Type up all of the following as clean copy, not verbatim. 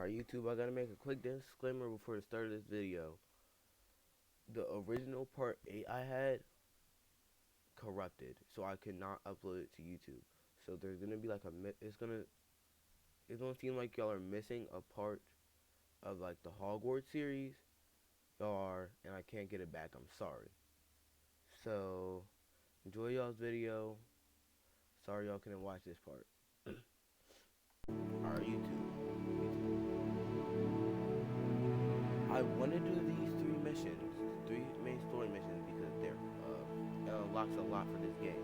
Alright, YouTube, I gotta make a quick disclaimer before the start of this video. The original part 8 I had corrupted, so I could not upload it to YouTube. So there's gonna be like it's gonna seem like y'all are missing a part of like the Hogwarts series. Y'all are, and I can't get it back. I'm sorry. So enjoy y'all's video. Sorry y'all couldn't watch this part. Alright, YouTube. I want to do these three main story missions, because it unlocks a lot for this game.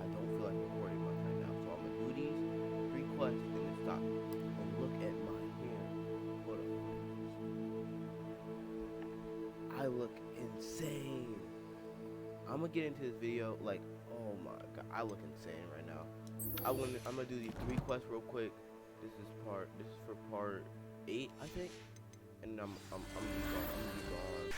I don't feel like recording much right now, so I'm gonna do these 3 quests and then stop. And look at my hair. Hold up. I look insane. I'm gonna get into this video like, oh my god, I look insane right now. I'm gonna do these 3 quests real quick. This is for part 8, I think. And I'm gonna be gone.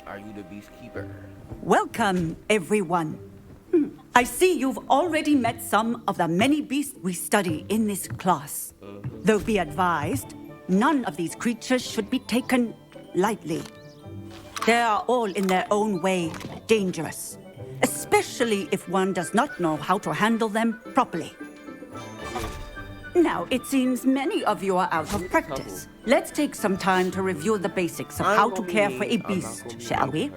Are you the beast keeper? Welcome, everyone. I see you've already met some of the many beasts we study in this class. Though be advised, none of these creatures should be taken lightly. They are all in their own way dangerous, especially if one does not know how to handle them properly. Now, it seems many of you are out of practice. Let's take some time to review the basics of how to care for a beast, shall we?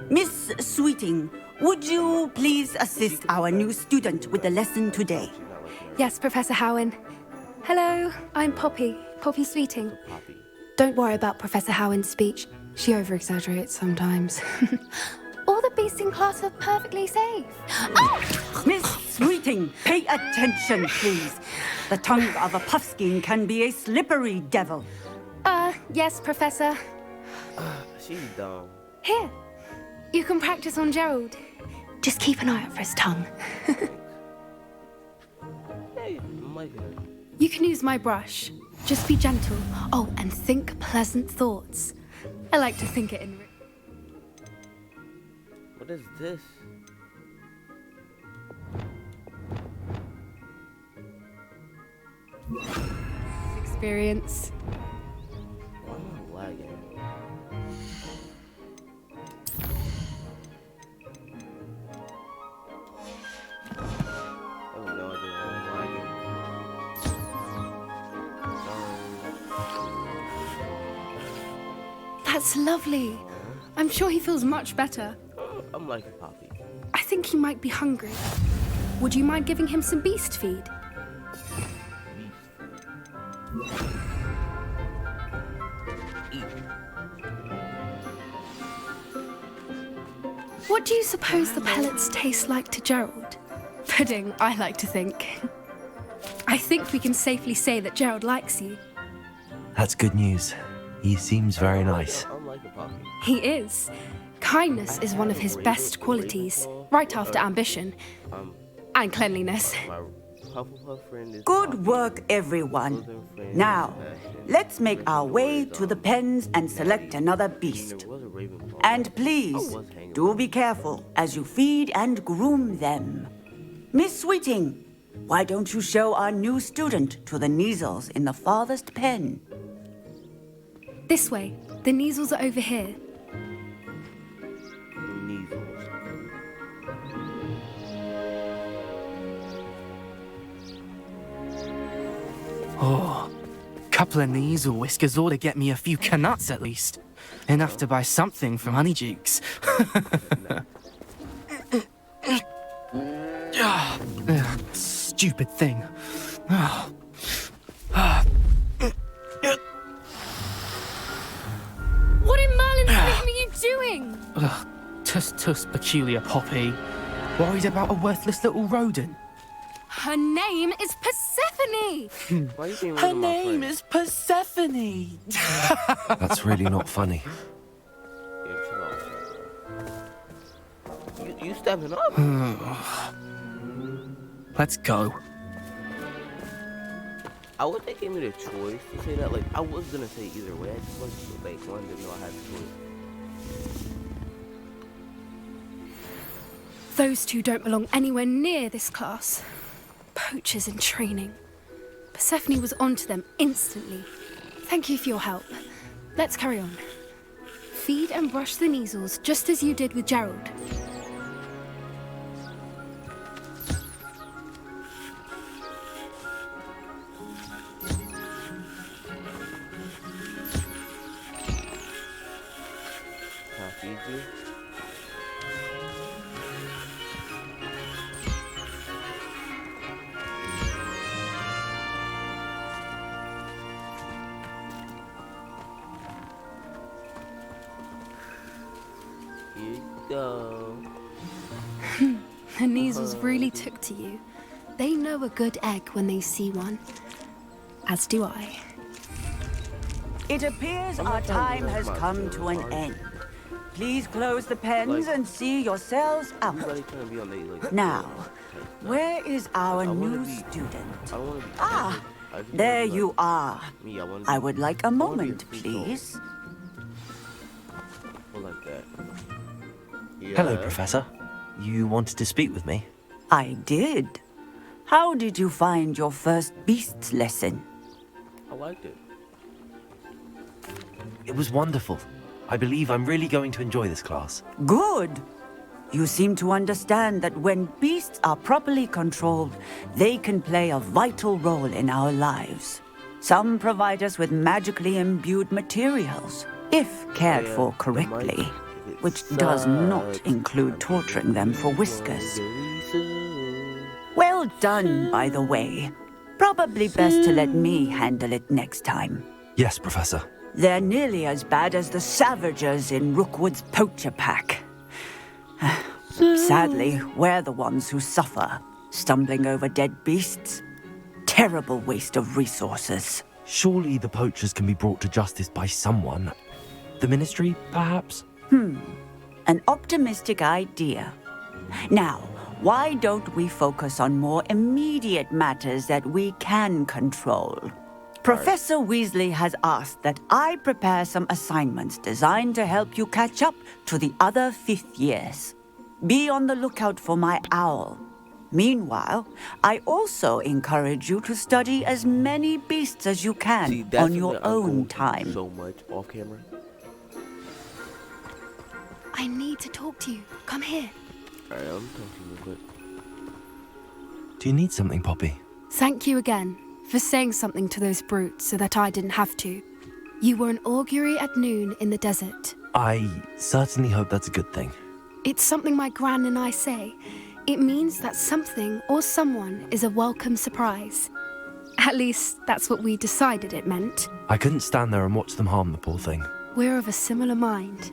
Miss Sweeting, would you please assist our new student with the lesson today? Yes, Professor Howen. Hello, I'm Poppy Sweeting. Poppy. Don't worry about Professor Howen's speech. She over-exaggerates sometimes. All the beasts in class are perfectly safe. Oh! Miss Sweeting, pay attention, please. The tongue of a puffskein can be a slippery devil. Yes, Professor. She's dumb. Here, you can practice on Gerald. Just keep an eye out for his tongue. Hey, I'm liking it. You can use my brush. Just be gentle. Oh, and think pleasant thoughts. I like to think it in... What is this? Experience. Why am I lagging? Oh no, I didn't know I'm lagging. That's lovely. I'm sure he feels much better. I'm liking Poppy. I think he might be hungry. Would you mind giving him some beast feed? What do you suppose the pellets taste like to Gerald? Pudding, I like to think. I think we can safely say that Gerald likes you. That's good news. He seems very nice. I'm liking Poppy. He is. Kindness is one of his best qualities, right after ambition and cleanliness. My Hufflepuff friend is Good Poppy. work, everyone. Slytherin friend Now, is Sebastian. let's make our way Gryffindor to the is, pens and select another There beast. was a Ravenclaw. And please, do be careful as you feed and groom them. Miss Sweeting, why don't you show our new student to the Neasels in the farthest pen? This way. The Neasels are over here. Measles. Oh, couple of Neasel whiskers ought to get me a few canuts at least. Enough to buy something from Honeydukes. Stupid thing. What in Merlin's name are you doing? Tuss, peculiar Poppy. Worried about a worthless little rodent? Her name is Persephone. Why are you being rude Her to my name friend? is Persephone. That's really not funny. Yeah, chill out. You stepping up? Let's go. I wish they gave me the choice to say that. Like, I was gonna say either way. I just wanted to know I had the choice. Those two don't belong anywhere near this class. Poachers in training. Persephone was onto them instantly. Thank you for your help. Let's carry on. Feed and brush the measles just as you did with Gerald. Can I feed you? Here you go. The measles really took to you. They know a good egg when they see one. As do I. It appears I'm our not trying to time be has like come my to an kid, end. Please close the pens Like- and see yourselves out. Everybody trying to be on the like. Now, type stuff. where is our I wanna new be- student? I want to be. Ah, I just there wanna be you like are. Me, I want. I would like a wanna be moment, free soul. please. Or like that. Yeah. Hello, Professor. You wanted to speak with me? I did. How did you find your first beasts lesson? I liked it. It was wonderful. I believe I'm really going to enjoy this class. Good. You seem to understand that when beasts are properly controlled, they can play a vital role in our lives. Some provide us with magically imbued materials, if cared Yeah, for the correctly, mic, it which does not sucks. include I'm torturing them for going whiskers. very soon. Well done, by the way. Probably best to let me handle it next time. Yes, Professor. They're nearly as bad as the Savagers in Rookwood's poacher pack. Sadly, we're the ones who suffer, stumbling over dead beasts. Terrible waste of resources. Surely the poachers can be brought to justice by someone. The Ministry, perhaps? An optimistic idea. Now, why don't we focus on more immediate matters that we can control? Professor Weasley has asked that I prepare some assignments designed to help you catch up to the other fifth years. Be on the lookout for my owl. Meanwhile, I also encourage you to study as many beasts as you can See, that's on your something I'm own going through time. So much off camera. I need to talk to you. Come here. Alright, I'm talking to you, Do you need something, Poppy? Thank you again for saying something to those brutes so that I didn't have to. You were an augury at noon in the desert. I certainly hope that's a good thing. It's something my gran and I say. It means that something or someone is a welcome surprise. At least, that's what we decided it meant. I couldn't stand there and watch them harm the poor thing. We're of a similar mind.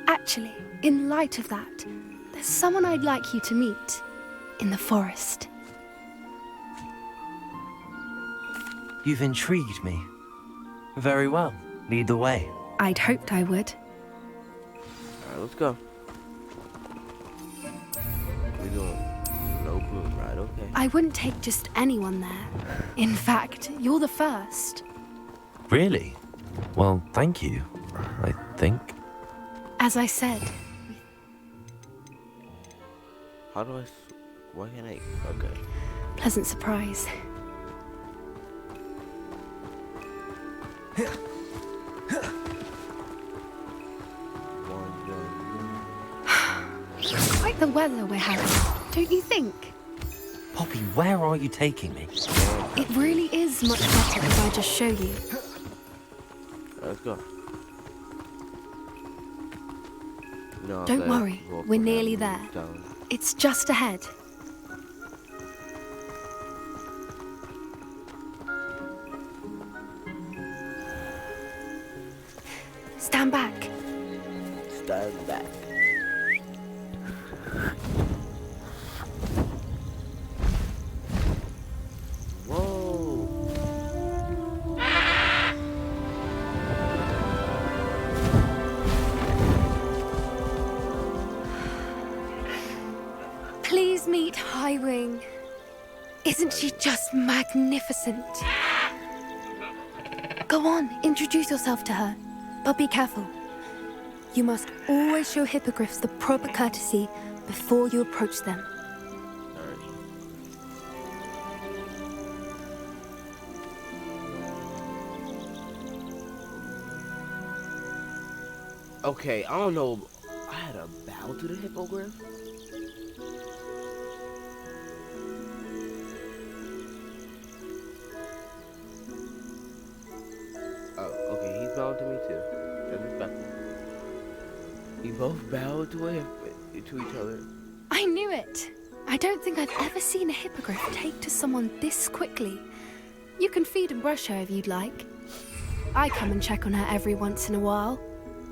Actually, in light of that, there's someone I'd like you to meet in the forest. You've intrigued me. Very well. Lead the way. I'd hoped I would. Alright, let's go. We're doing no broom, right? Okay. I wouldn't take just anyone there. In fact, you're the first. Really? Well, thank you, I think. As I said, How do I? Why can't I? Okay. pleasant surprise. Quite the weather we're having, don't you think? Poppy, where are you taking me? It really is much better if I just show you. Let's go. No, Don't let's worry, walk we're around nearly there. down. It's just ahead. Stand back. Stand back. Whoa. Please meet Highwing. Isn't she just magnificent? Go on, introduce yourself to her. But be careful. You must always show hippogriffs the proper courtesy before you approach them. Alright. Okay, I don't know. I had a bow to the hippogriff? Oh, okay, he's bowing to me too. That's respectful. We both bowed to each other. I knew it. I don't think I've ever seen a hippogriff take to someone this quickly. You can feed and brush her if you'd like. I come and check on her every once in a while.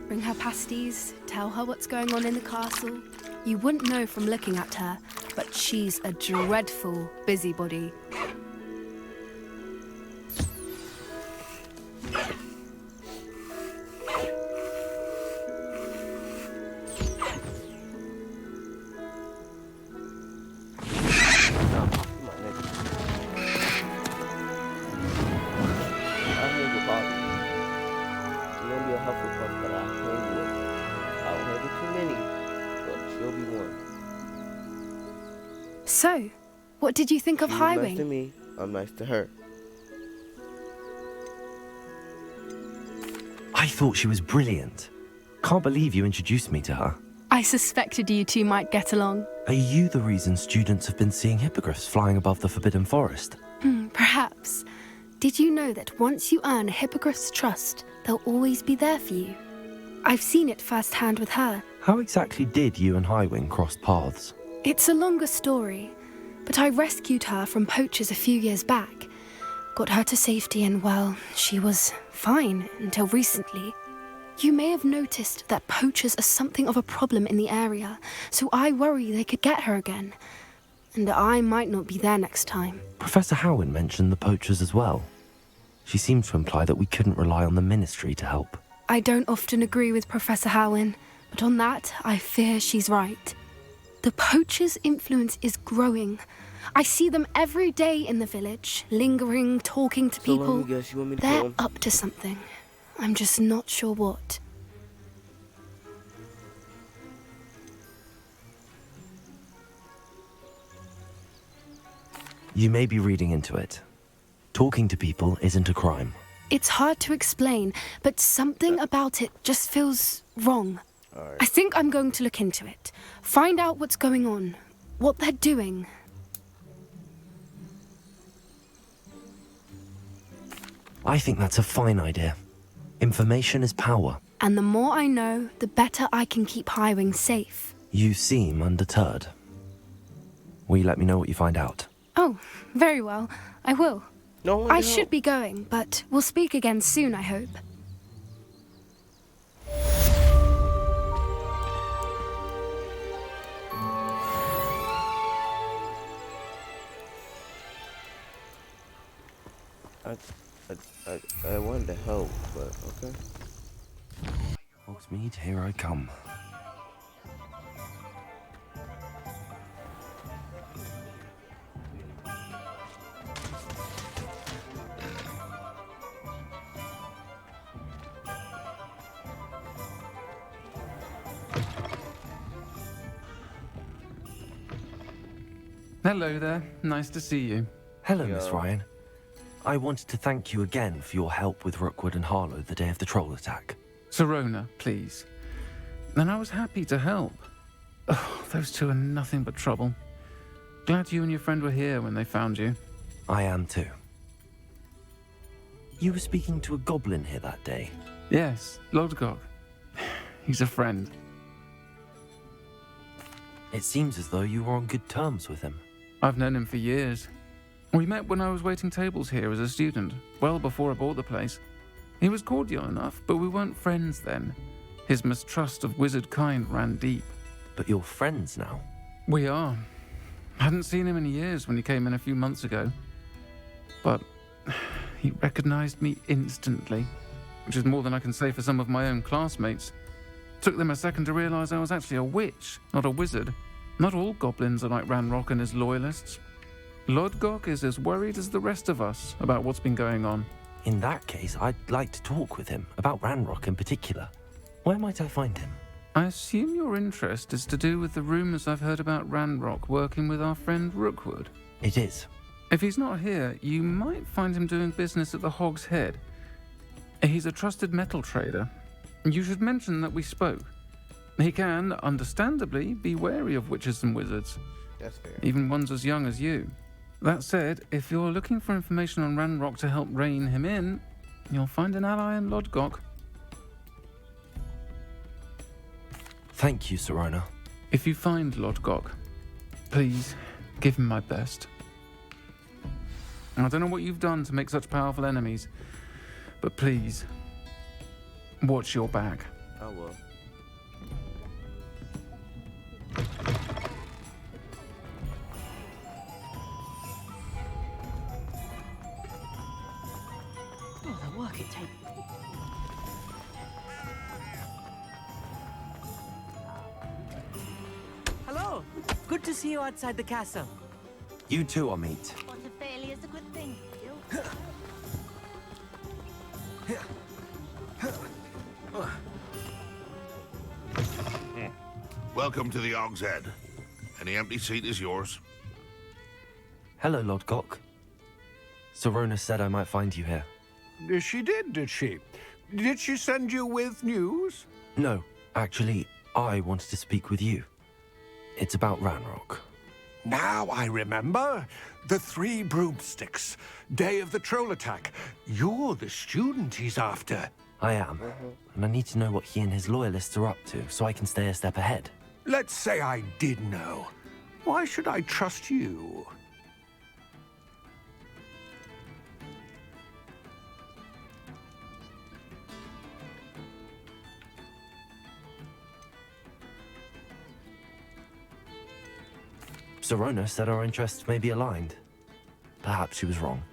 Bring her pasties, tell her what's going on in the castle. You wouldn't know from looking at her, but she's a dreadful busybody. So, what did you think of She's nice to Highwing? me, I'm nice to her. I thought she was brilliant. Can't believe you introduced me to her. I suspected you two might get along. Are you the reason students have been seeing hippogriffs flying above the Forbidden Forest? Perhaps. Did you know that once you earn a hippogriff's trust, they'll always be there for you? I've seen it firsthand with her. How exactly did you and Highwing cross paths? It's a longer story, but I rescued her from poachers a few years back. Got her to safety and, well, she was fine until recently. You may have noticed that poachers are something of a problem in the area, so I worry they could get her again. And I might not be there next time. Professor Howin mentioned the poachers as well. She seemed to imply that we couldn't rely on the Ministry to help. I don't often agree with Professor Howin, but on that, I fear she's right. The poachers' influence is growing. I see them every day in the village, lingering, talking to So people. let me guess, you want me to They're kill him? up to something. I'm just not sure what. You may be reading into it. Talking to people isn't a crime. It's hard to explain, but something about it just feels wrong. Alright. I think I'm going to look into it. Find out what's going on, what they're doing. I think that's a fine idea. Information is power. And the more I know, the better I can keep Highwing safe. You seem undeterred. Will you let me know what you find out? Oh, very well. I will. No one I to should help. be going, but we'll speak again soon, I hope. I wanted to help, but okay. Hogsmeade, here I come. Hello there. Nice to see you. Hello, Miss Yo. Ryan. I wanted to thank you again for your help with Rookwood and Harlow the day of the troll attack. Serona, please. And I was happy to help. Oh, those two are nothing but trouble. Glad you and your friend were here when they found you. I am too. You were speaking to a goblin here that day. Yes, Lodgok. He's a friend. It seems as though you were on good terms with him. I've known him for years. We met when I was waiting tables here as a student, well before I bought the place. He was cordial enough, but we weren't friends then. His mistrust of wizard kind ran deep. But you're friends now. We are. Hadn't seen him in years when he came in a few months ago. But he recognized me instantly, which is more than I can say for some of my own classmates. Took them a second to realize I was actually a witch, not a wizard. Not all goblins are like Ranrock and his loyalists. Lodgok is as worried as the rest of us about what's been going on. In that case, I'd like to talk with him, about Ranrock in particular. Where might I find him? I assume your interest is to do with the rumours I've heard about Ranrock working with our friend Rookwood. It is. If he's not here, you might find him doing business at the Hog's Head. He's a trusted metal trader. You should mention that we spoke. He can, understandably, be wary of witches and wizards. That's fair. Even ones as young as you. That said, if you're looking for information on Ranrock to help rein him in, you'll find an ally in Lodgok. Thank you, Serona. If you find Lodgok, please give him my best. I don't know what you've done to make such powerful enemies, but please, watch your back. I will. Oh, the work it takes. Hello. Good to see you outside the castle. You too, Amit. What a failure is a good thing. Welcome to the Hog's Head. Any empty seat is yours. Hello, Lodgok. Serona said I might find you here. She did she? Did she send you with news? No, actually, I wanted to speak with you. It's about Ranrock. Now I remember. The 3 broomsticks. Day of the troll attack. You're the student he's after. I am, and I need to know what he and his loyalists are up to so I can stay a step ahead. Let's say I did know. Why should I trust you? Serona said our interests may be aligned. Perhaps she was wrong.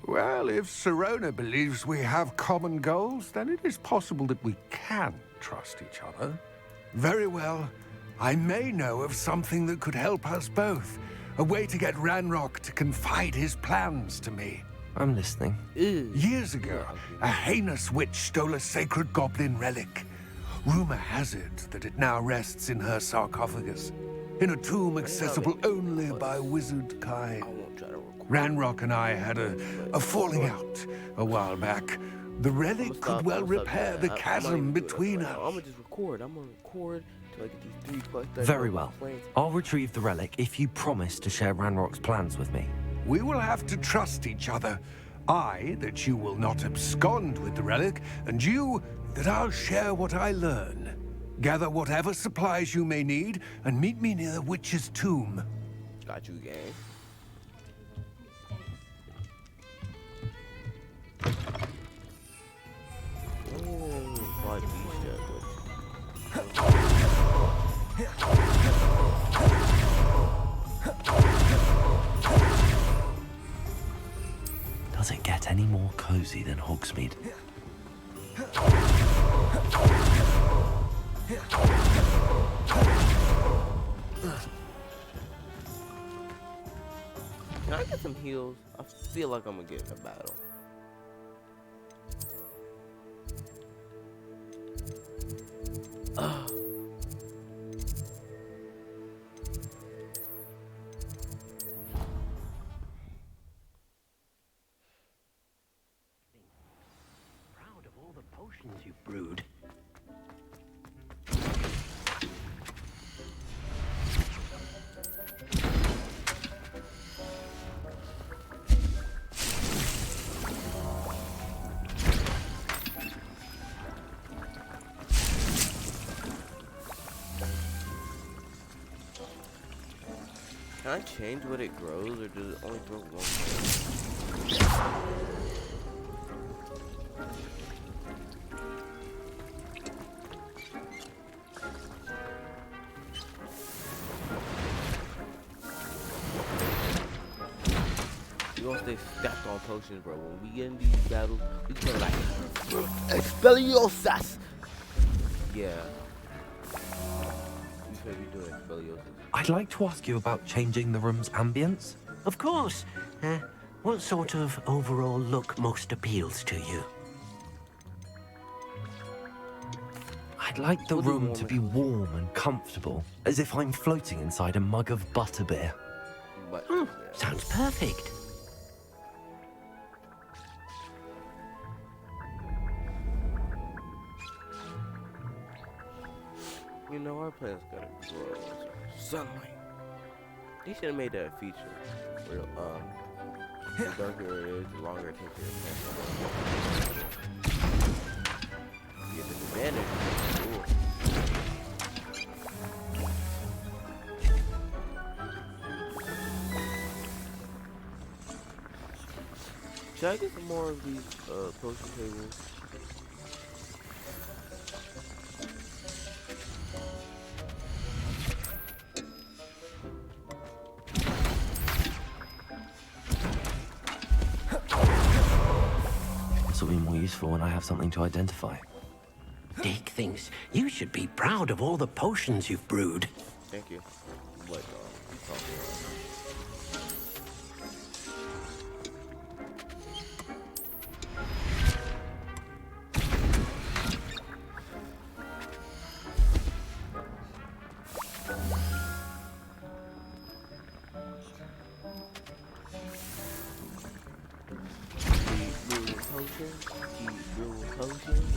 Well, if Serona believes we have common goals, then it is possible that we can trust each other. Very well. I may know of something that could help us both. A way to get Ranrock to confide his plans to me. I'm listening. Years ago, a heinous witch stole a sacred goblin relic. Rumor has it that it now rests in her sarcophagus, in a tomb accessible only by wizard kind. I won't try to record. Ranrock and I had a falling out a while back. The relic could well repair the chasm between us. I'm gonna just record. I'm gonna record till I get these 3 quests. Very well. I'll retrieve the relic if you promise to share Ranrock's plans with me. We will have to trust each other. I, that you will not abscond with the relic, and you, that I'll share what I learn. Gather whatever supplies you may need, and meet me near the witch's tomb. Got you, gang. Does it get any more cozy than Hogsmeade? Can I get some heals? I feel like I'm gonna get in a battle. Proud of all the potions you've brewed. Can I change what it grows, or does it only grow one thing? We gonna stay stacked on potions, bro. When we get in these battles, we gonna like Expelliarmus. Yeah. We should be doing Expelliarmus. I'd like to ask you about changing the room's ambience. Of course. What sort of overall look most appeals to you? I'd like the We'll do room warm to and be warm and comfortable, as if I'm floating inside a mug of butterbeer. But Sounds perfect. you know our plants gotta grow. Sunlight. They should have made that a feature. Where the darker it is, the longer it takes to get the advantage. Cool. Should I get some more of these potion tables? This will be more useful when I have something to identify. Dick thinks you should be proud of all the potions you've brewed. Thank you. What you talking about? Keep brewing potions. Keep brewing potions.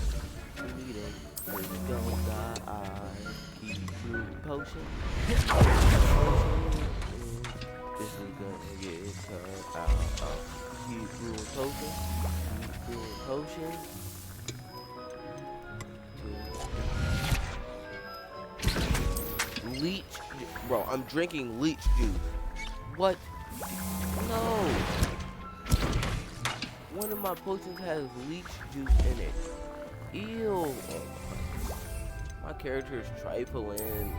We need them. We gon' die. Keep brewing potions. This is gonna get cut out. Keep brewing potions. Keep brewing potions. Leech, bro. I'm drinking leech juice. What? No. One of my potions has leech juice in it. Ew. My character is trifling.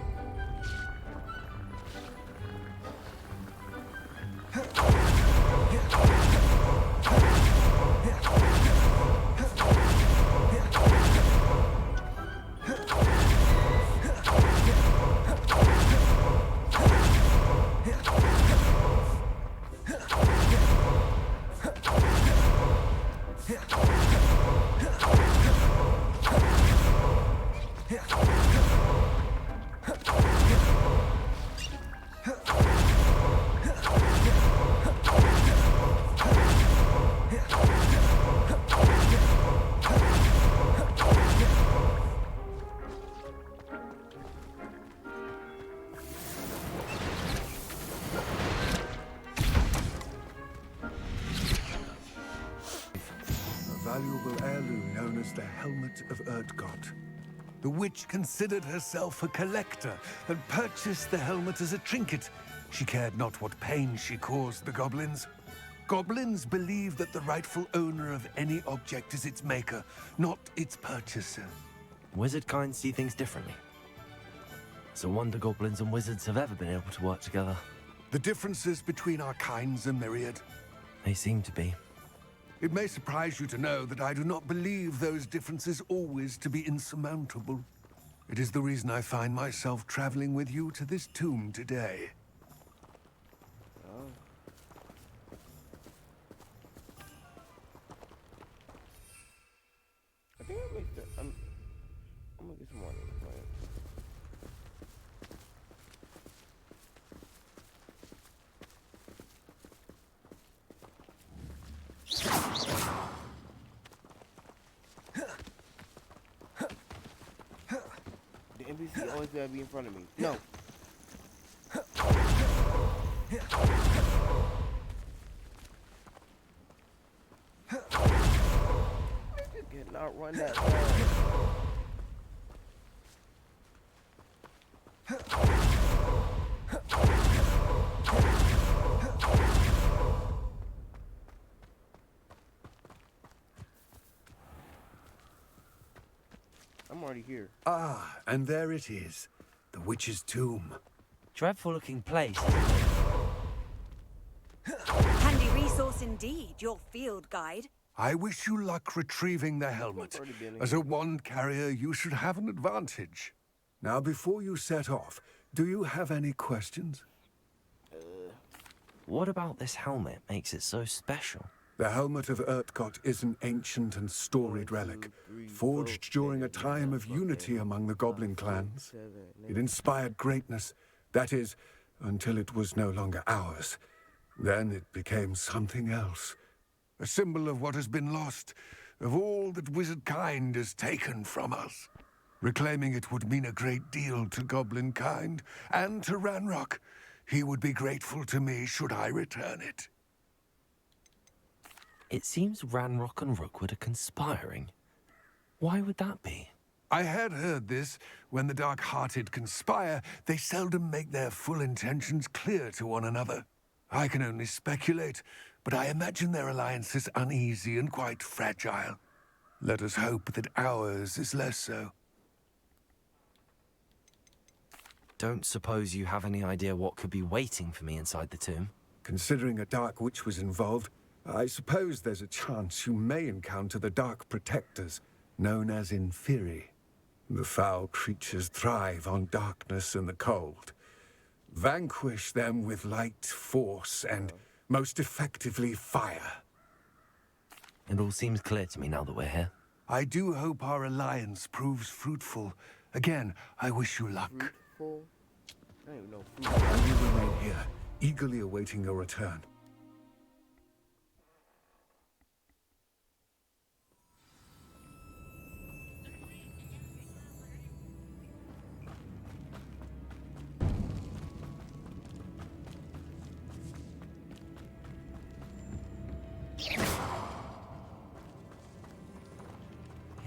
Valuable heirloom known as the Helmet of Erdgott. The witch considered herself a collector and purchased the helmet as a trinket. She cared not what pain she caused the goblins. Goblins believe that the rightful owner of any object is its maker, not its purchaser. Wizard kind see things differently. It's a wonder goblins and wizards have ever been able to work together. The differences between our kinds are myriad. They seem to be. It may surprise you to know that I do not believe those differences always to be insurmountable. It is the reason I find myself traveling with you to this tomb today. I think I mixed it. I'm gonna get some more of this plant. The NPC always gotta be in front of me. No. I just cannot run that fast. I'm already here. Ah, and there it is. The witch's tomb. Dreadful looking place. Handy resource indeed, your field guide. I wish you luck retrieving the helmet. Already been As a wand carrier, you should have an advantage. Now, before you set off, do you have any questions? What about this helmet makes it so special? The helmet of Urtkot is an ancient and storied relic, forged during a time of unity among the goblin clans. It inspired greatness, that is, until it was no longer ours. Then it became something else. A symbol of what has been lost, of all that wizard kind has taken from us. Reclaiming it would mean a great deal to goblin kind, and to Ranrock. He would be grateful to me should I return it. It seems Ranrock and Rookwood are conspiring. Why would that be? I had heard this. When the dark-hearted conspire, they seldom make their full intentions clear to one another. I can only speculate, but I imagine their alliance is uneasy and quite fragile. Let us hope that ours is less so. Don't suppose you have any idea what could be waiting for me inside the tomb? Considering a Dark Witch was involved, I suppose there's a chance you may encounter the Dark Protectors, known as Inferi. The foul creatures thrive on darkness and the cold. Vanquish them with light, force, and most effectively fire. It all seems clear to me now that we're here. I do hope our alliance proves fruitful. Again, I wish you luck. Fruitful? I don't even know fruitful. And you remain here, eagerly awaiting your return.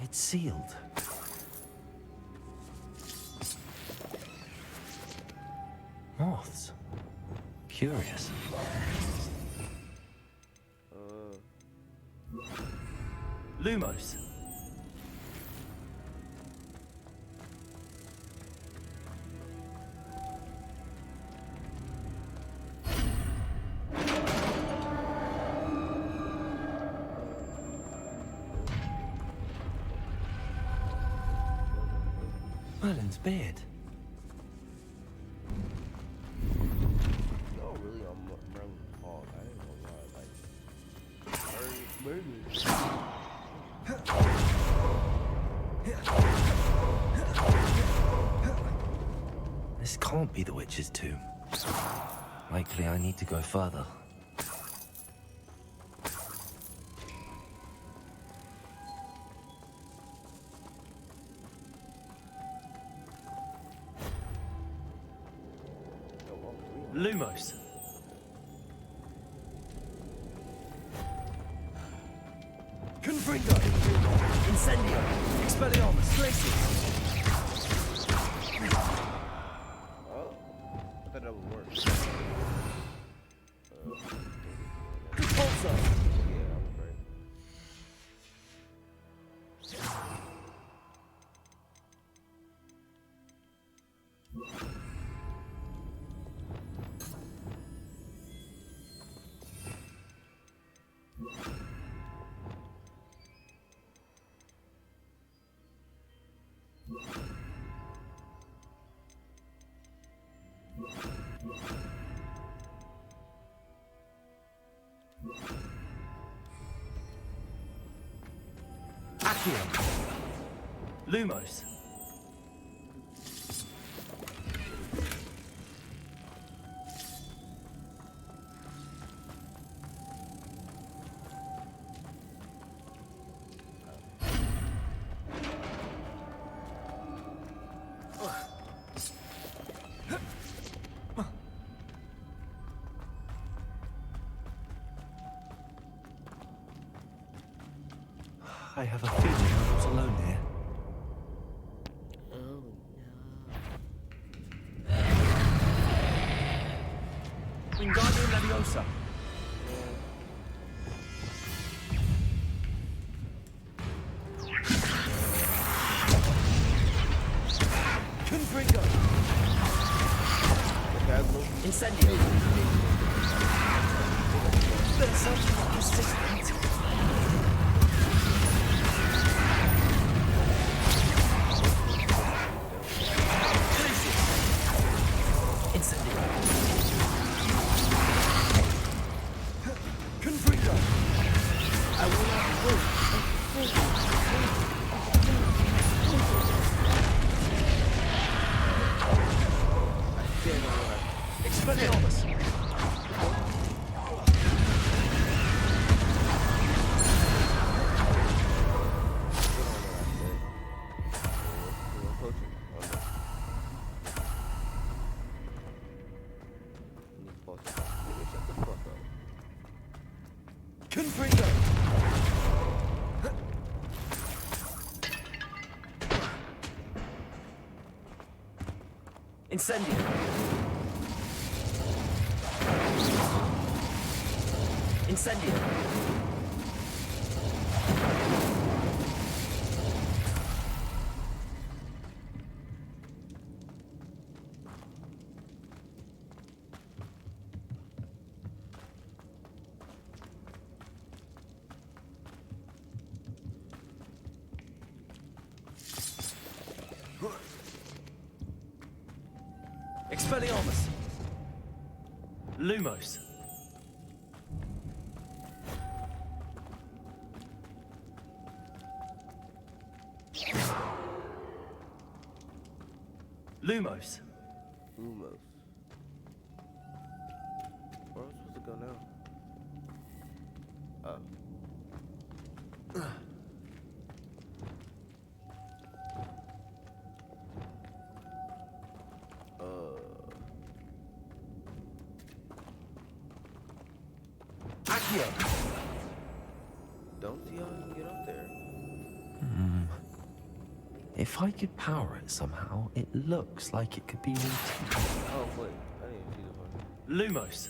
It's sealed. Moths. Curious. Lumos. Merlin's beard. No, really, I'm Merlin's hog. I ain't gonna lie. Like, This can't be the witch's tomb. Likely I need to go further. Lumos. Confringo! Incendio! Expelliarmus! Traces! oh, I thought that would work. Repulsor! Yeah, that was great. Accio! Lumos! I have a feeling I'm not alone here. Oh, Wingardium Leviosa! Confringo! Incendio! There's something persistent. Confringo! Incendio. Incendio. Expelliarmus. Lumos. Lumos. Lumos. Where am I supposed to go now? Oh. Accio. Don't see how I can get up there. If I could power it somehow, it looks like it could be routine. Oh, wait. I didn't even see the one. Lumos.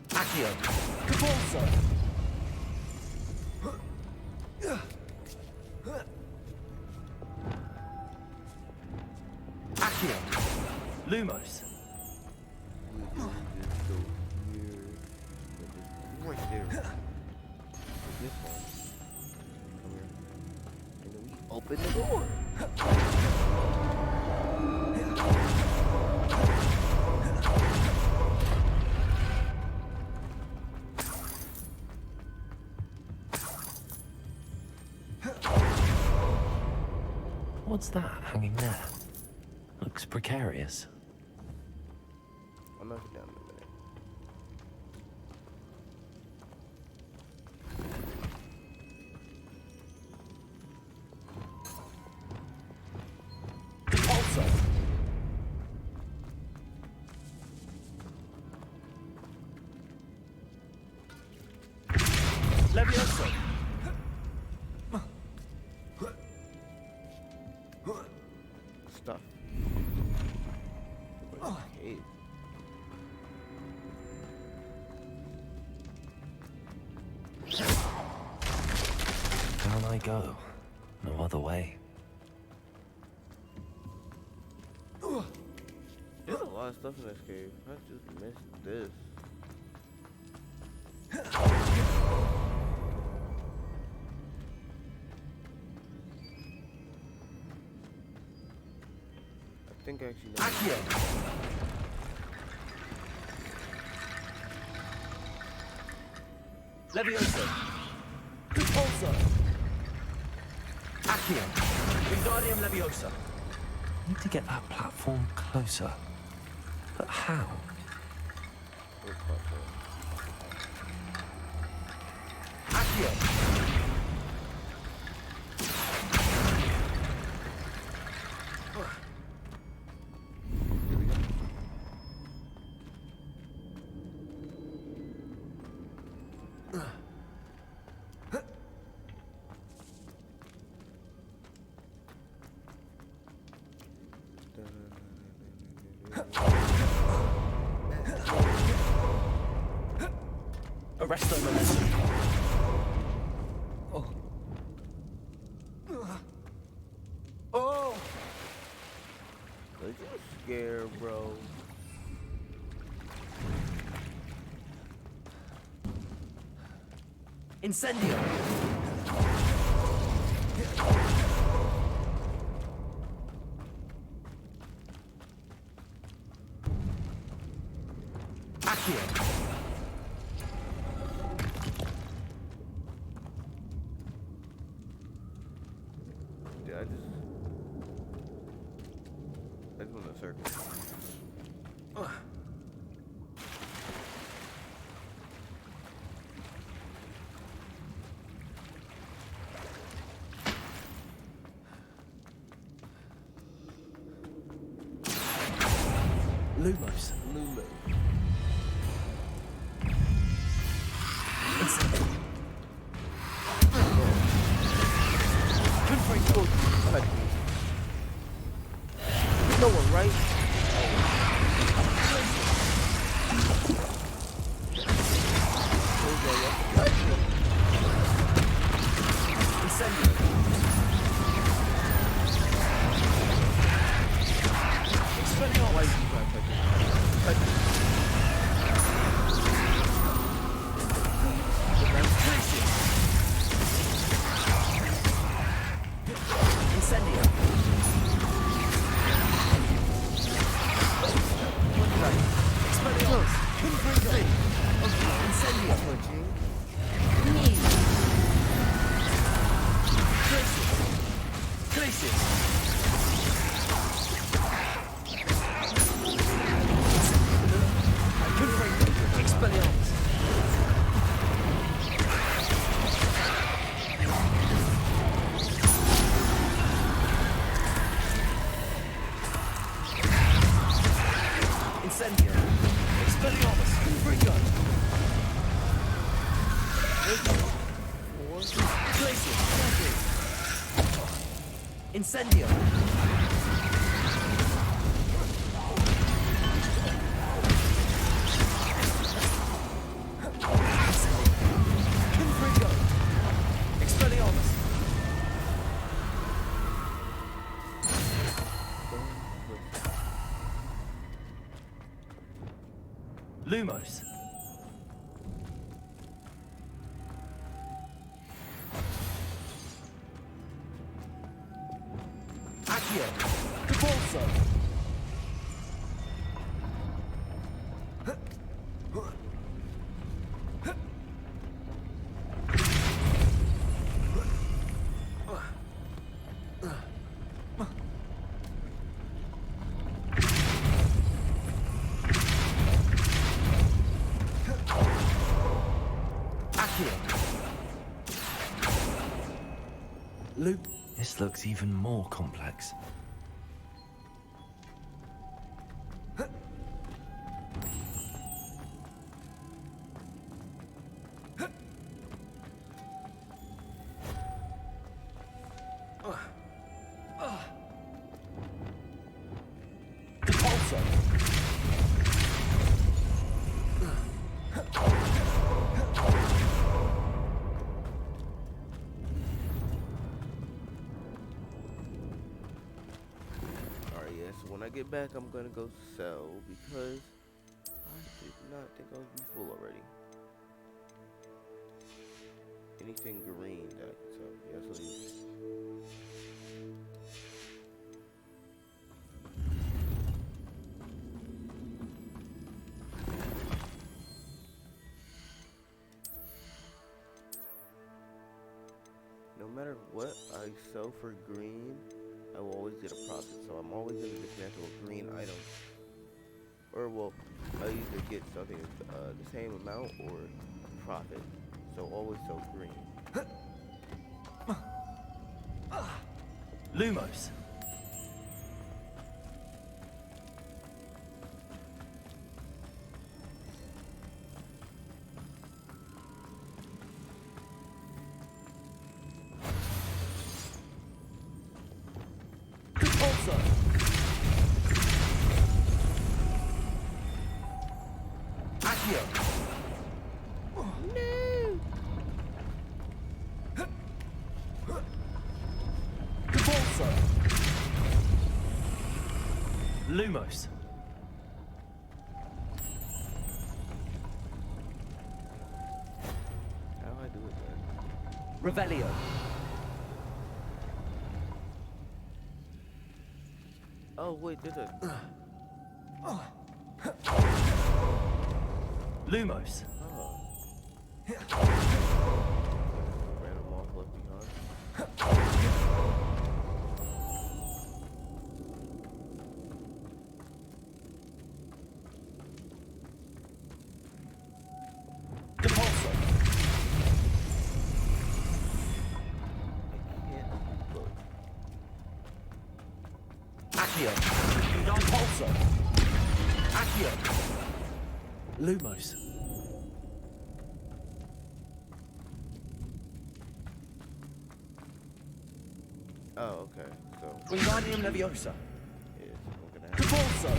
Accio. Capolso. Accio. Lumos. Right there. This one. Come here. And then we open the door. What's that hanging there? Looks precarious. I'm knocking down in a minute. Also. Levioso. Stuff. Cave. Down I go. No other way. There's a lot of stuff in this cave. I just missed this. I think I actually know. Accio. Levioso. Repulso. Accio. Wingardium Leviosa. Need to get that platform closer. But how? Accio. Here we go. Arresto momentum. Oh. Are you scared, bro? Incendio. Accio. Did I just went in a circle. Lumos. Lumos. Infringo! Four. Glacier, Incendio! Infringo! Expelliarmus! Lumos! Accio! Capolso! Loop. This looks even more complex. When I get back, I'm gonna go sell because I did not think I would be full already. Anything green that I can sell. Yes, please. No matter what I sell for green, I will always get a profit, so I'm always going to dismantle a green item. Or, well, I either get something the same amount or profit. So always sell green. Lumos. Lumos. How do I do it then? Revelio. Oh wait, there's a Lumos. random moth left behind. Lumos. Oh, okay. So Wingardium Leviosa. yes, I'm gonna have Capolso.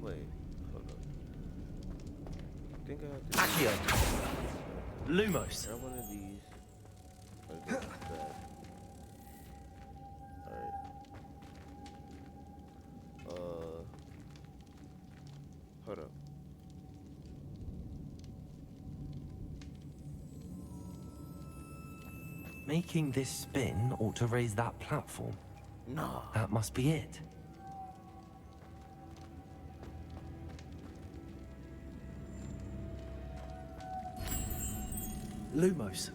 wait, hold up. I think I have to Accio. Lumos. grab one of these. Like that. Alright. Hold up. Making this spin ought to raise that platform. No. That must be it. Lumos.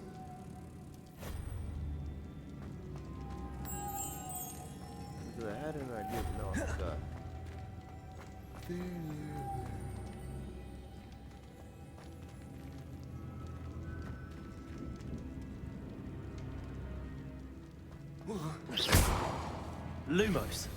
Because I had an idea, but no, I forgot. Lumos.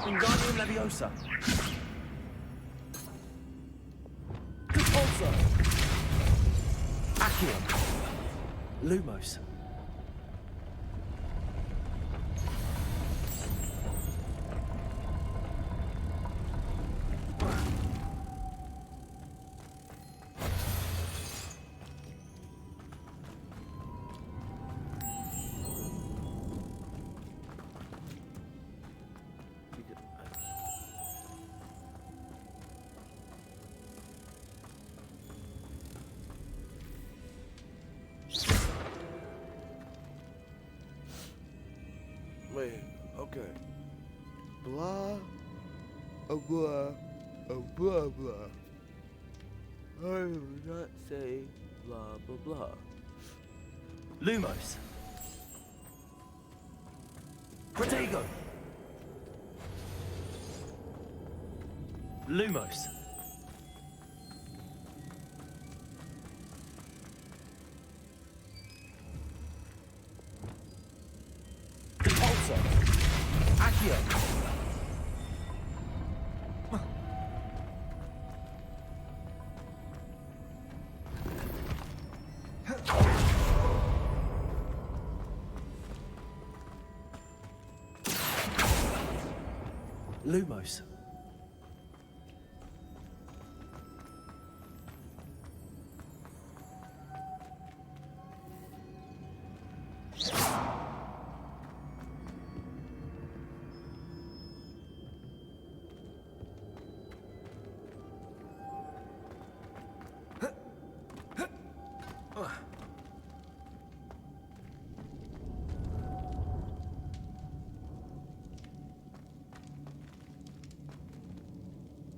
Wingardium Leviosa. Repulsor. Accio. Lumos. Wait, okay. Blah, blah, blah, blah. I will not say blah, blah, blah. Lumos. Protego. Lumos. Repulsor. Accio. Lumos.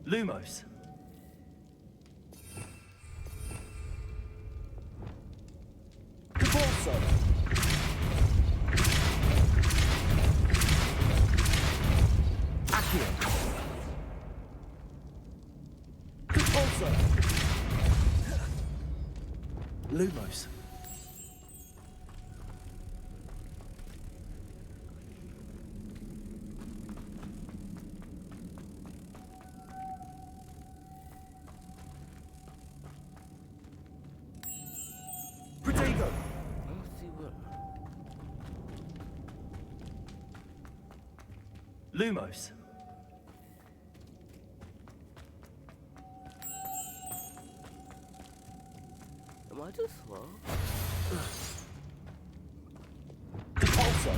Lumos. Repulsor. Accio. Repulsor. Lumos. Protego. Let's see what. Lumos. Am I just slow? Repulsor.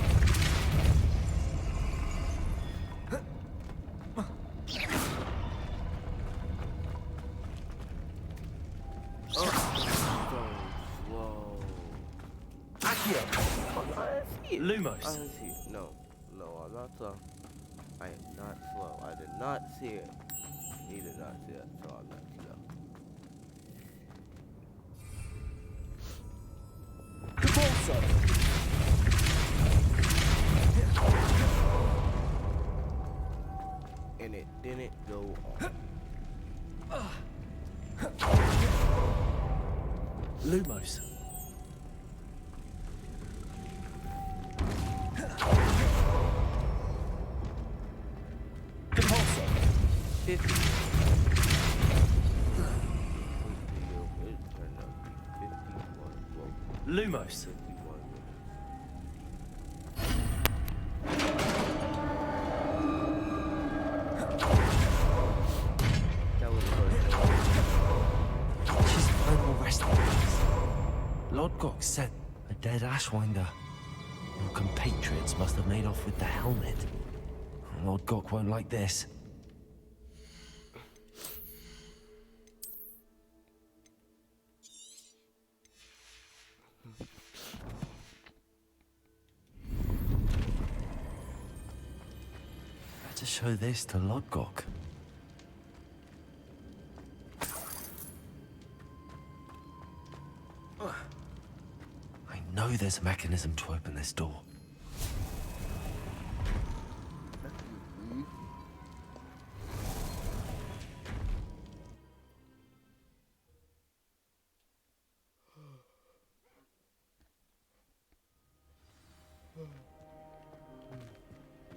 So slow. Accio. I see it. Lumos. I see it. No, I'm not slow. I am not slow. I did not see it. He did not see it, so I'm not slow. Repulsor. And it didn't go on. Lumos. Repulsor. 50. It turned out to be 51. Whoa, Lumos. 51 minutes. That was the first. His final resting place. Lodgok said a dead Ashwinder. Your compatriots must have made off with the helmet. Lodgok won't like this. Better show this to Lodgok. I know there's a mechanism to open this door.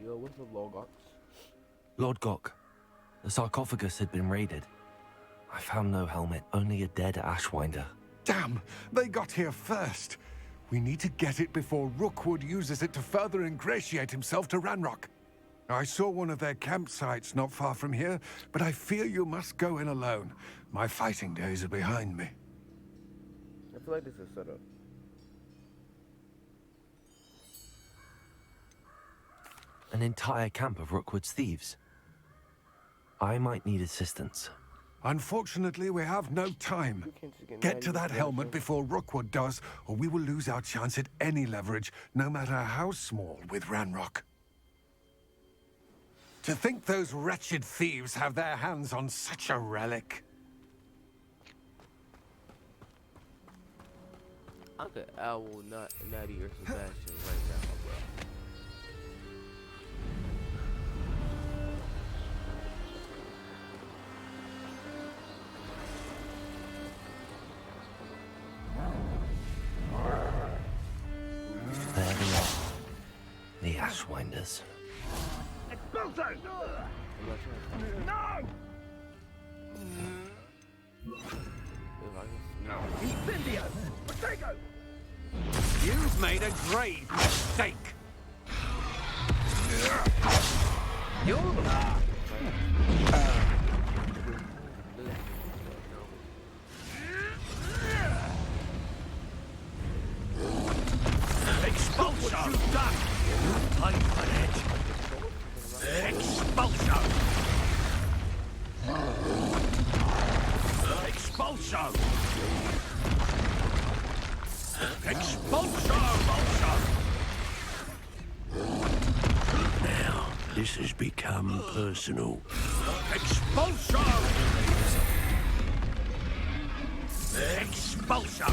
Yo, what's the Logox? Lord Gok, the sarcophagus had been raided. I found no helmet, only a dead Ashwinder. Damn! They got here first. We need to get it before Rookwood uses it to further ingratiate himself to Ranrock. I saw one of their campsites not far from here, but I fear you must go in alone. My fighting days are behind me. I feel like this is set up. An entire camp of Rookwood's thieves. I might need assistance. Unfortunately, we have no time. Get to that helmet before Rookwood does, or we will lose our chance at any leverage, no matter how small, with Ranrock. To think those wretched thieves have their hands on such a relic. I could owl Natty or Sebastian right now, bro. There they are. The Ashwinders. No! Incendio! Potato! You've made a grave mistake. Expulso! Done! Play for it! Expulso! Expulso! Expulso! Now, this has become personal. Expulso! Expulso!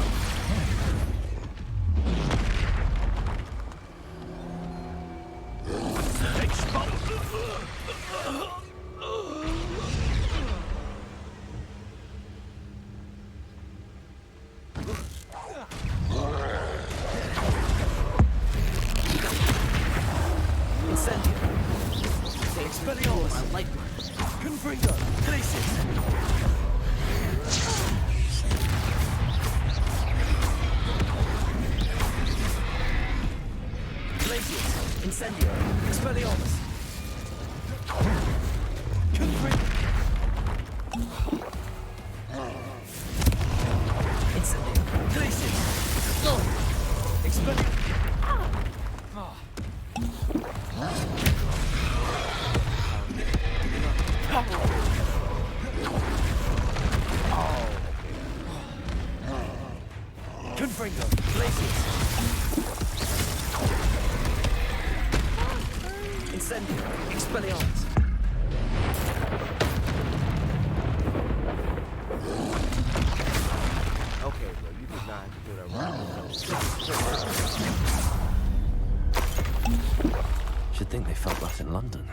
Should think they felt that in London.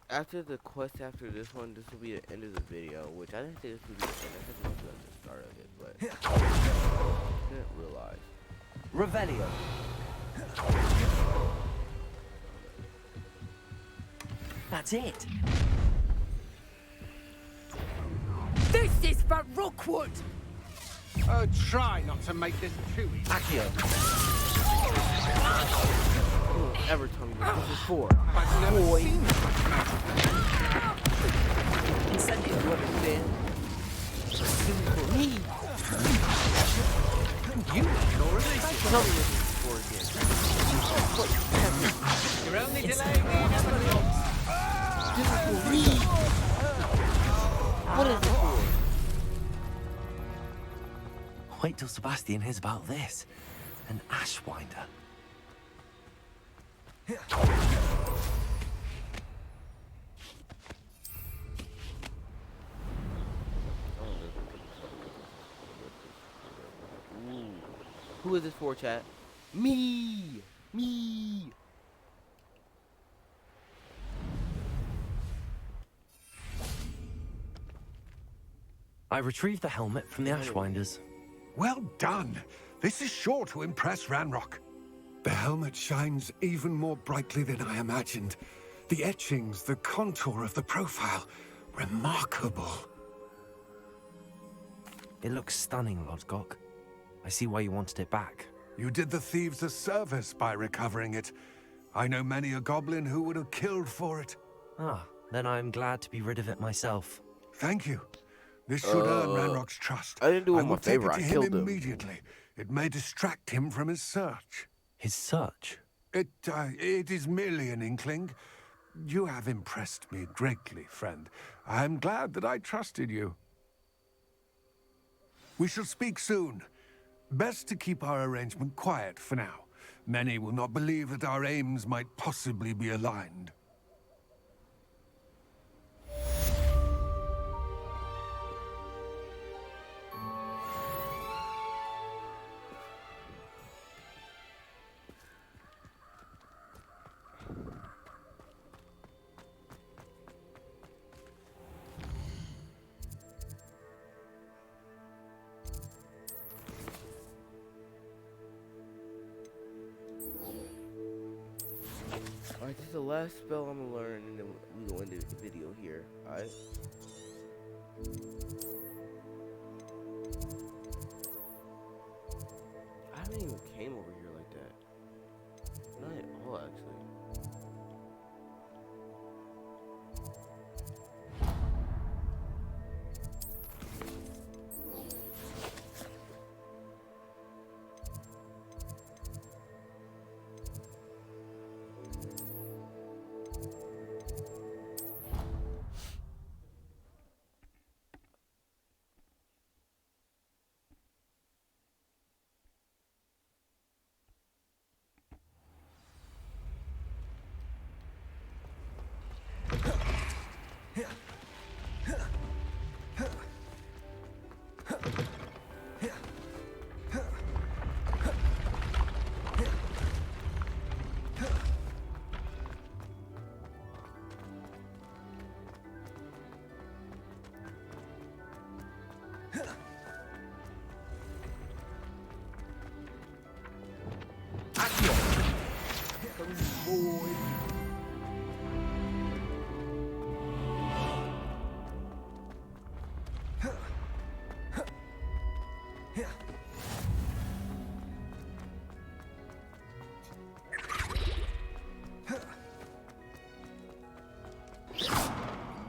After the quest after this one, this will be the end of the video, which I didn't think this would be the end. I think this was the start of it, but I didn't realize. Revelio. That's it. This is for Rookwood! Oh, try not to make this too easy. Accio. Ever tell me what this is for? I've never Boy. seen this. Incendio. You understand? This is for me. You ignore it. Tell me what this is for again. You're only delaying the inevitable. This is for me. What is it for? Wait till Sebastian hears about this. An Ashwinder. Who is this for, chat? Me! Me! I retrieved the helmet from the Ashwinders. Well done. This is sure to impress Ranrock. The helmet shines even more brightly than I imagined. The etchings, the contour of the profile, remarkable. It looks stunning, Lodgok. I see why you wanted it back. You did the thieves a service by recovering it. I know many a goblin who would have killed for it. Ah, then I'm glad to be rid of it myself. Thank you. This should earn Ranrock's trust. I didn't do I him will a favor. take it I to killed him him. immediately. It may distract him from his search. His search? It is merely an inkling. You have impressed me greatly, friend. I am glad that I trusted you. We shall speak soon. Best to keep our arrangement quiet for now. Many will not believe that our aims might possibly be aligned. Alright, this is the last spell I'm gonna learn, and then we go into the video here. Alright. I haven't even came over here like that. Not at all, actually.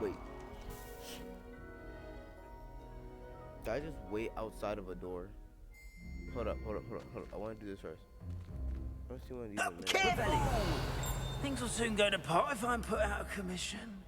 Wait. Did I just wait outside of a door? Hold up. I want to do this first. I don't see one of these in a minute. Things will soon go to pot if I'm put out of commission.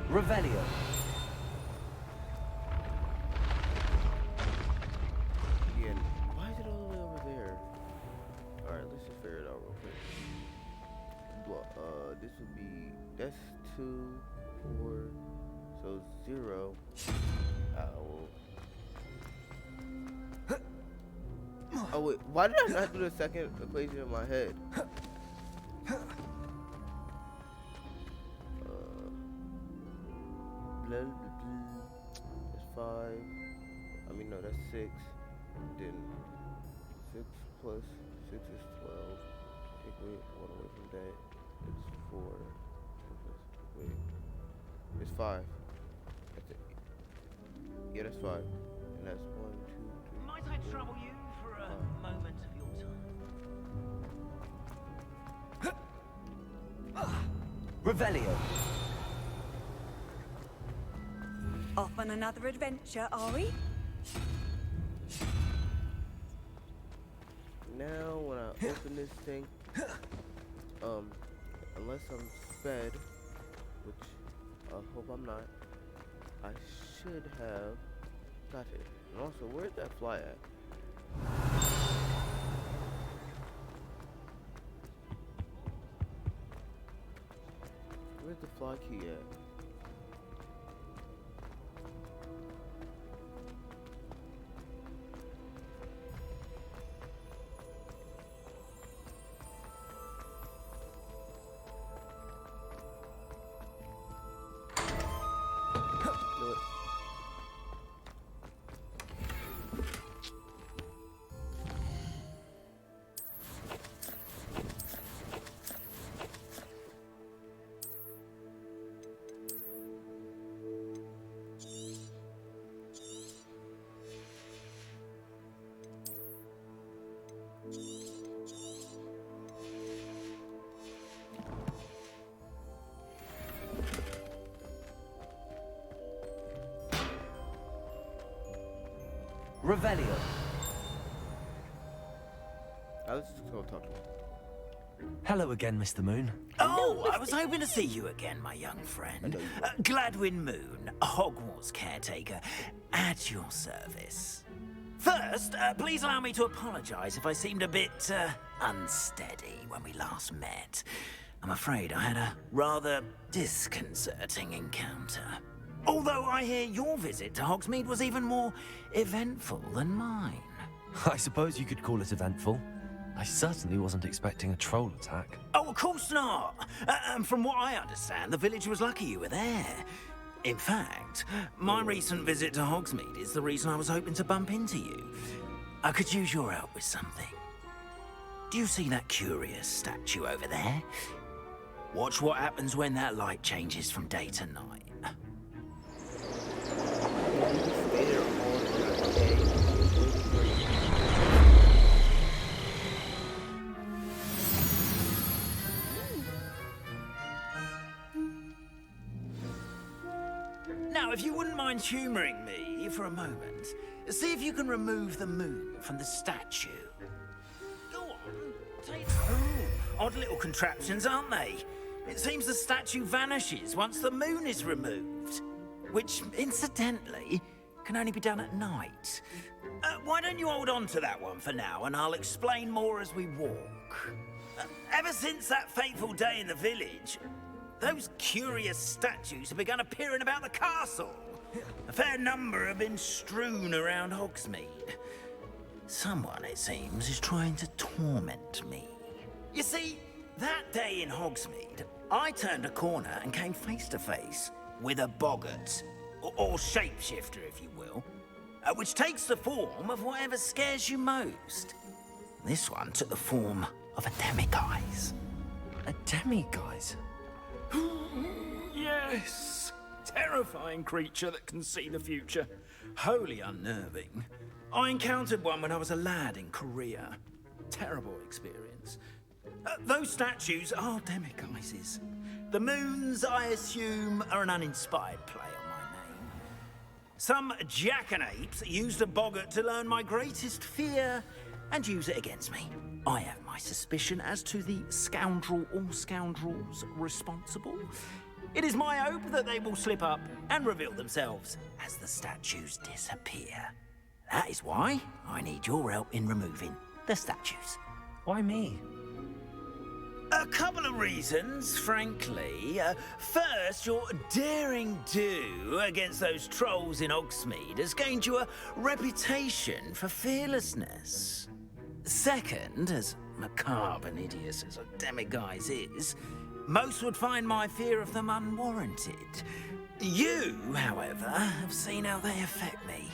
Revelio. Yeah, why is it all the way over there? Alright, let's just figure it out real quick. Well, this would be, that's 2, 4, so 0. Oh wait, why did I not do the second equation in my head? That's 5. I mean, no, that's 6. Then 6 plus 6 is 12. Take away 1 away from that. It's 4. Wait, it's 5. That's it. Yeah, that's 5. And that's 1, 2, 3. Might I trouble you for a moment of your time? Revelio. Off on another adventure, are we? Now, when I open this thing, unless I'm sped, which I hope I'm not, I should have got it. And also, where's that fly at? my key at? Do it. Revelio. I was just gonna talk to him. Hello again, Mr. Moon. Oh, I was hoping to see you again, my young friend. Gladwin Moon, Hogwarts caretaker, at your service. First, please allow me to apologize if I seemed a bit unsteady when we last met. I'm afraid I had a rather disconcerting encounter. Although I hear your visit to Hogsmeade was even more eventful than mine. I suppose you could call it eventful. I certainly wasn't expecting a troll attack. Oh, of course not. And from what I understand, the village was lucky you were there. In fact, my recent visit to Hogsmeade is the reason I was hoping to bump into you. I could use your help with something. Do you see that curious statue over there? Watch what happens when that light changes from day to night. Now, if you wouldn't mind humouring me for a moment, see if you can remove the moon from the statue. Go on, take... Ooh, odd little contraptions, aren't they? It seems the statue vanishes once the moon is removed. Which, incidentally, can only be done at night. Why don't you hold on to that one for now, and I'll explain more as we walk. Ever since that fateful day in the village, those curious statues have begun appearing about the castle. A fair number have been strewn around Hogsmeade. Someone, it seems, is trying to torment me. You see, that day in Hogsmeade, I turned a corner and came face to face with a boggart, or shapeshifter, if you will, which takes the form of whatever scares you most. This one took the form of a demiguise. A demiguise? Yes! Terrifying creature that can see the future. Wholly unnerving. I encountered one when I was a lad in Korea. Terrible experience. Those statues are demiguises. The moons, I assume, are an uninspired play on my name. Some jackanapes used a boggart to learn my greatest fear and use it against me. I have my suspicion as to the scoundrel or scoundrels responsible. It is my hope that they will slip up and reveal themselves as the statues disappear. That is why I need your help in removing the statues. Why me? A couple of reasons, frankly. First, your daring do against those trolls in Hogsmeade has gained you a reputation for fearlessness. Second, as macabre and hideous as a demiguise is, most would find my fear of them unwarranted. You, however, have seen how they affect me.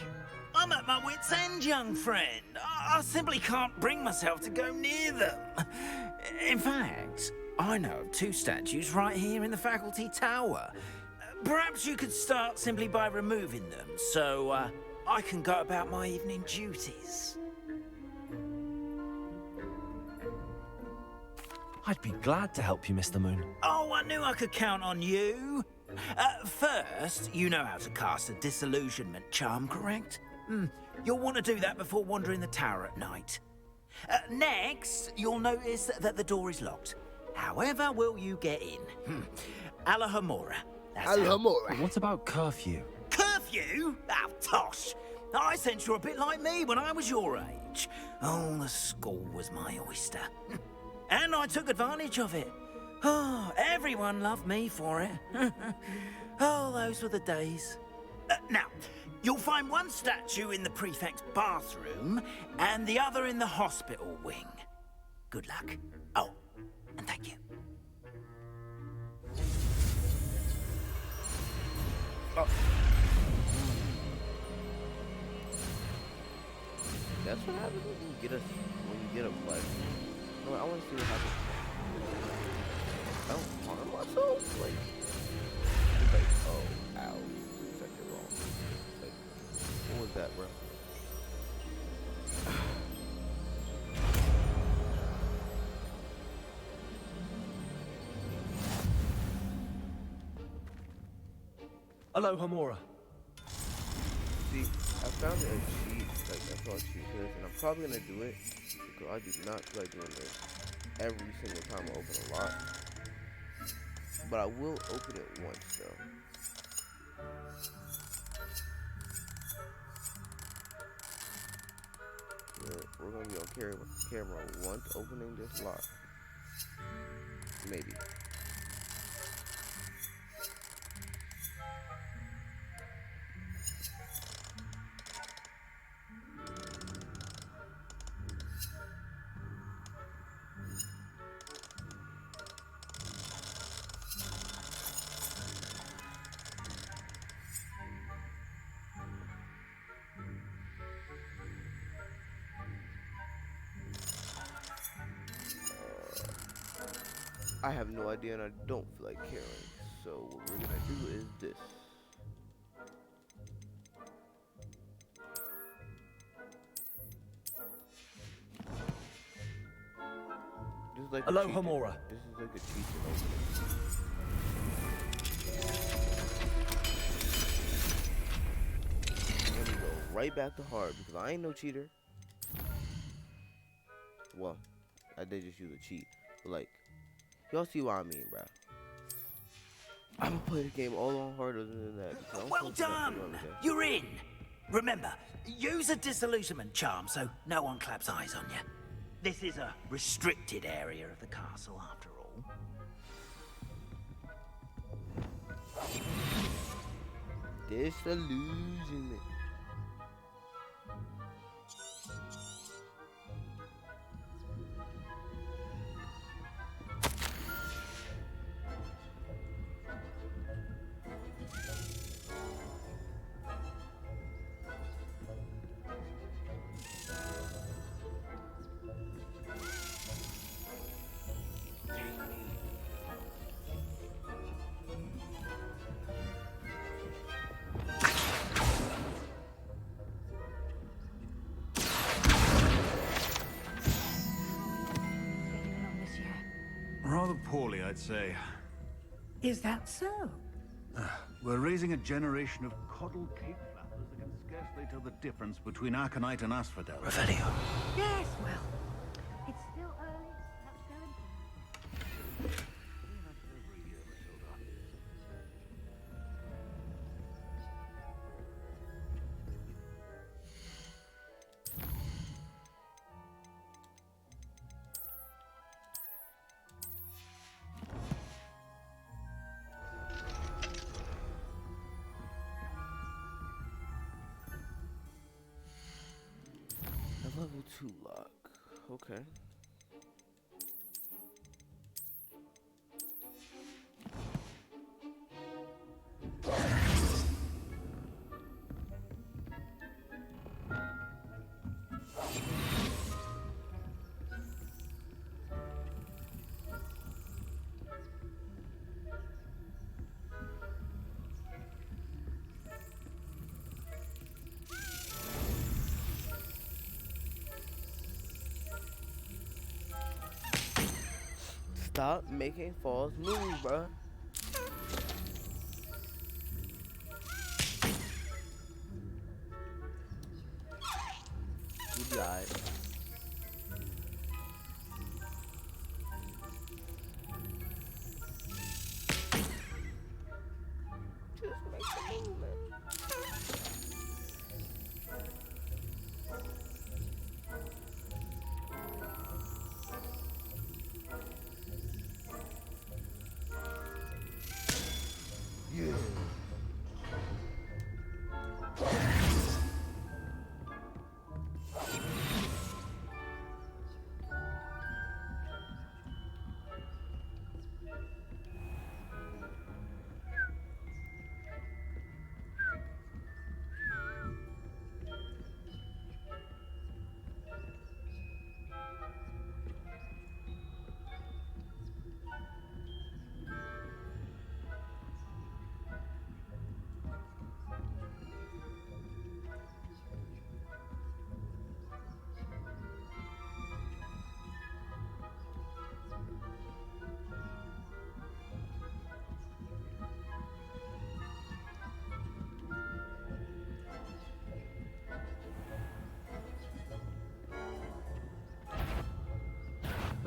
I'm at my wit's end, young friend. I simply can't bring myself to go near them. In fact, I know of two statues right here in the faculty tower. Perhaps you could start simply by removing them, so I can go about my evening duties. I'd be glad to help you, Mr. Moon. Oh, I knew I could count on you. First, you know how to cast a disillusionment charm, correct? You'll want to do that before wandering the tower at night. Next, you'll notice that the door is locked. However will you get in? Alahomora. Alahomora. What about curfew? Curfew? Oh, tosh. I sense you're a bit like me when I was your age. Oh, the school was my oyster. And I took advantage of it. Oh, everyone loved me for it. Oh, those were the days. Now, you'll find one statue in the prefect's bathroom and the other in the hospital wing. Good luck. Oh, and thank you. Oh. That's what happens when you get a flesh. No, I want to see what happens. I don't harm myself. Like, it's like, oh, ow, second wrong. Like, what was that, bro? Aloha Mora. See, I found a cheat, like I saw a cheat this, and I'm probably gonna do it because I do not feel like doing this every single time I open a lock. But I will open it once though. We're gonna be on camera once opening this lock. Maybe. I have no idea and I don't feel like caring. So what we're gonna do is this. This is like Aloha Mora. This is like a cheat to open it. Let me go right back to hard because I ain't no cheater. Well, I did just use a cheat, but like, y'all see what I mean, bro. I'm gonna play the game all on harder than that. Well done! You're in! Remember, use a disillusionment charm so no one claps eyes on you. This is a restricted area of the castle, after all. Disillusionment. Rather poorly, I'd say. Is that so? We're raising a generation of coddled cape flappers that can scarcely tell the difference between Aconite and Asphodel. Revelio. Yes, well, it's still early. Perhaps go and... Level 2 lock. Okay. Stop making false moves, bruh. You died. Just make the movement.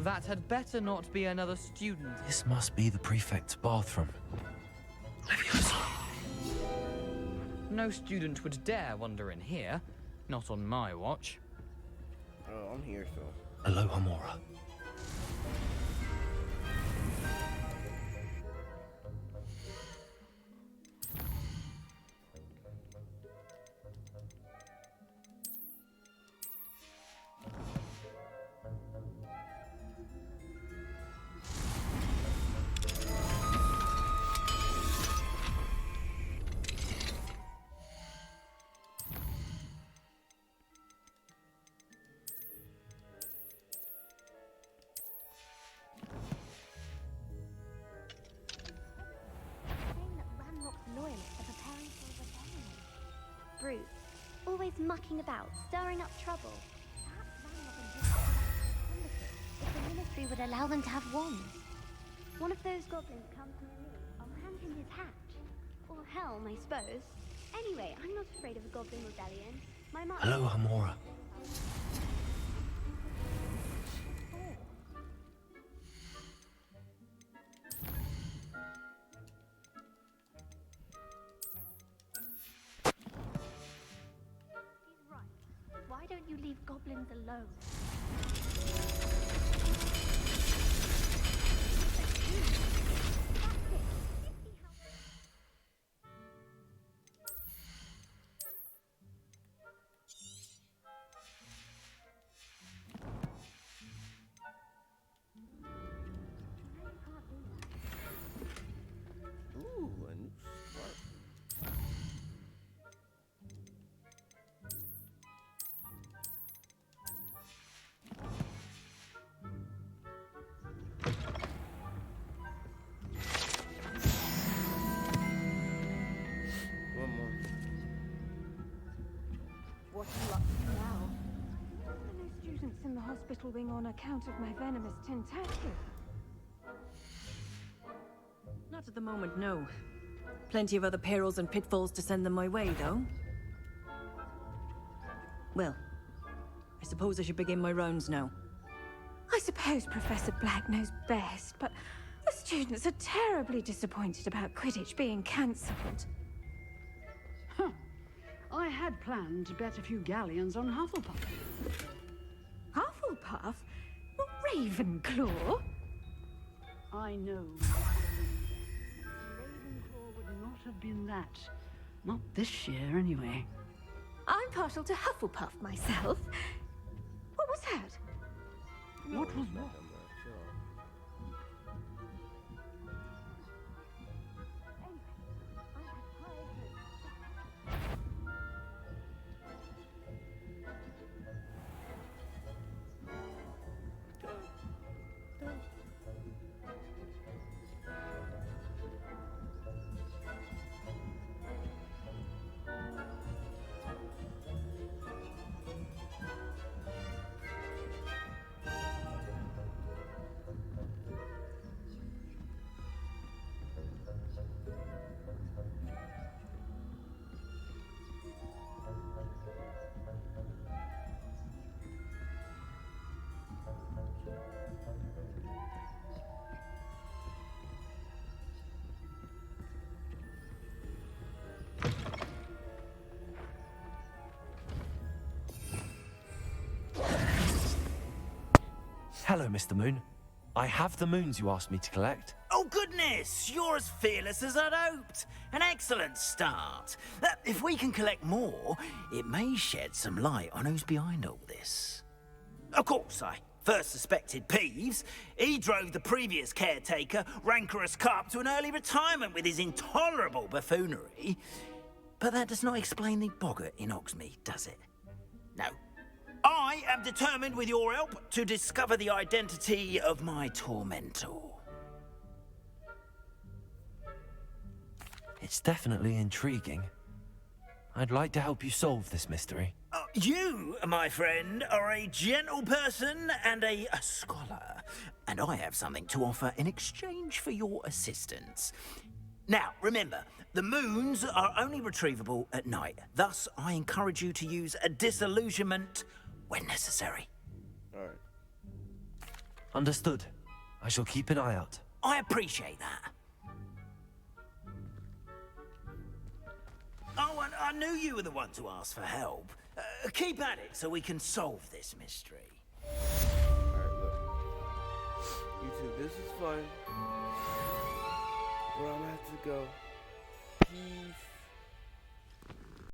That had better not be another student. This must be the prefect's bathroom. No student would dare wander in here. Not on my watch. Oh, I'm here, so. Aloha Mora. Brutes, always mucking about, stirring up trouble. If the ministry would allow them to have wands. One of those goblins comes near me, I'll hand him his hatch. Or helm, I suppose. Anyway, I'm not afraid of a goblin rebellion. My mother... Aloha Mora. Why don't you leave goblins alone? Ooh, a new spot. One more. What are you up to now? There are no students in the hospital wing on account of my venomous tentacle. Not at the moment, no. Plenty of other perils and pitfalls to send them my way, though. Well, I suppose I should begin my rounds now. I suppose Professor Black knows best, but the students are terribly disappointed about Quidditch being cancelled. Huh. I had planned to bet a few galleons on Hufflepuff. Hufflepuff? Not Ravenclaw? I know. Ravenclaw would not have been that. Not this year, anyway. I'm partial to Hufflepuff myself. What was that? What was what? Hello, Mr. Moon. I have the moons you asked me to collect. Oh, goodness! You're as fearless as I'd hoped. An excellent start. If we can collect more, it may shed some light on who's behind all this. Of course, I first suspected Peeves. He drove the previous caretaker, Rancorous Carp, to an early retirement with his intolerable buffoonery. But that does not explain the boggart in Hogsmeade, does it? No. I am determined, with your help, to discover the identity of my tormentor. It's definitely intriguing. I'd like to help you solve this mystery. You, my friend, are a gentle person and a scholar, and I have something to offer in exchange for your assistance. Now, remember, the moons are only retrievable at night. Thus, I encourage you to use a disillusionment when necessary. All right. Understood. I shall keep an eye out. I appreciate that. Oh, and I knew you were the one to ask for help. Keep at it so we can solve this mystery. Alright, look. YouTube, this is fun. But I'm gonna have to go. Peace.